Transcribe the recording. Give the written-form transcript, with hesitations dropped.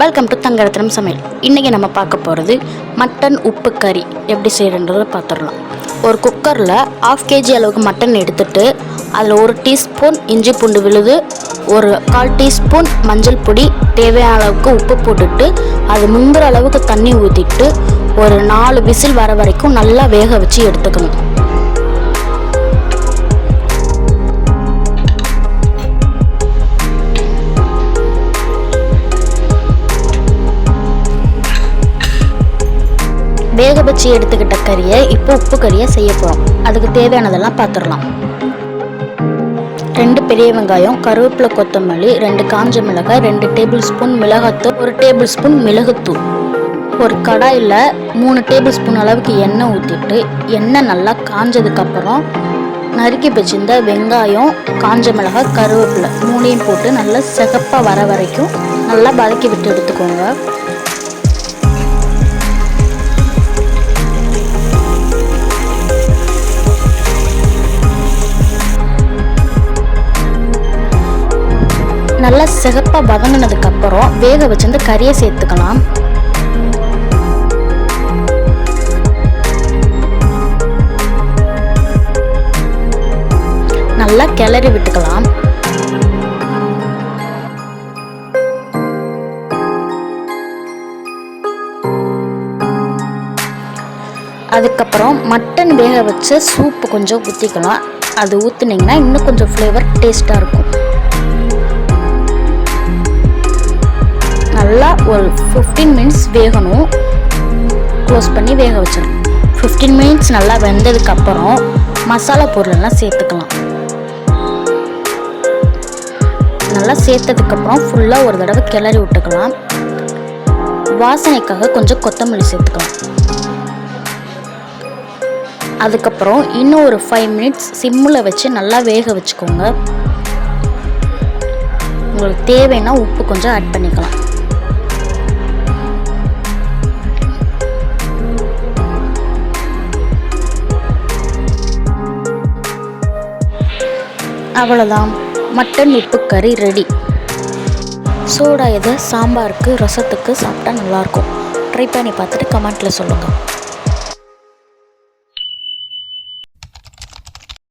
Welcome to Thangarathnam சமையல். இன்றைக்கி நம்ம பார்க்க போகிறது மட்டன் உப்பு கறி எப்படி செய்கிறன்றதை பார்த்துடலாம். ஒரு குக்கரில் 1/2 kg அளவுக்கு மட்டன் எடுத்துகிட்டு அதில் 1 டீஸ்பூன் இஞ்சி பூண்டு விழுது, ஒரு 1/4 டீஸ்பூன் மஞ்சள் பொடி, தேவையான அளவுக்கு உப்பு போட்டுட்டு அது முங்குற அளவுக்கு தண்ணி ஊற்றிட்டு ஒரு 4 விசில் வர வரைக்கும் நல்லா வேக வச்சு எடுத்துக்கணும். வேக வச்சு எடுத்துக்கிட்ட கறியை இப்போ உப்பு கறியை செய்ய போகிறோம். அதுக்கு தேவையானதெல்லாம் பார்த்துடலாம். 2 பெரிய வெங்காயம், கருவேப்பிலை, கொத்தமல்லி, 2 காஞ்ச மிளகாய், 2 டேபிள் ஸ்பூன் மிளகாத்தூள், 1 டேபிள் ஸ்பூன் மிளகுத்தூள். ஒரு கடாயில் 3 டேபிள் ஸ்பூன் அளவுக்கு எண்ணெய் ஊற்றிட்டு எண்ணெய் நல்லா காஞ்சதுக்கப்புறம் நறுக்கி வச்சிருந்த வெங்காயம், காஞ்ச மிளகாய், கருவேப்பிலை 3ஐயும் போட்டு நல்லா சிகப்பாக வர வரைக்கும் நல்லா வதக்கி விட்டு எடுத்துக்கோங்க. நல்லா சிகப்பாக வதங்கினதுக்கப்புறம் வேக வச்சிருந்து கறியை சேர்த்துக்கலாம். நல்லா கிளறி விட்டுக்கலாம். அதுக்கப்புறம் மட்டன் வேக வச்ச சூப்பு கொஞ்சம் ஊற்றிக்கலாம். அது ஊற்றுனீங்கன்னா இன்னும் கொஞ்சம் ஃப்ளேவர் டேஸ்ட்டாக இருக்கும். நல்லா ஒரு 15 மினிட்ஸ் வேகணும். க்ளோஸ் பண்ணி வேக வச்சிடணும். 15 மினிட்ஸ் நல்லா வெந்ததுக்கப்புறம் மசாலா பொருளெல்லாம் சேர்த்துக்கலாம். நல்லா சேர்த்ததுக்கப்புறம் ஃபுல்லாக ஒரு தடவை கிளறி விட்டுக்கலாம். வாசனைக்காக கொஞ்சம் கொத்தமல்லி சேர்த்துக்கலாம். அதுக்கப்புறம் இன்னும் ஒரு 5 மினிட்ஸ் சிம்மில் வச்சு நல்லா வேக வச்சுக்கோங்க. உங்களுக்கு தேவைன்னா உப்பு கொஞ்சம் ஆட் பண்ணிக்கலாம். அவ்வளோதான், மட்டன் உப்பு கறி ரெடி. சோடா இதை சாம்பாருக்கு, ரசத்துக்கு சாப்பிட்டா நல்லாயிருக்கும். ட்ரை பண்ணி பார்த்துட்டு கமெண்ட்டில் சொல்லுங்கள்.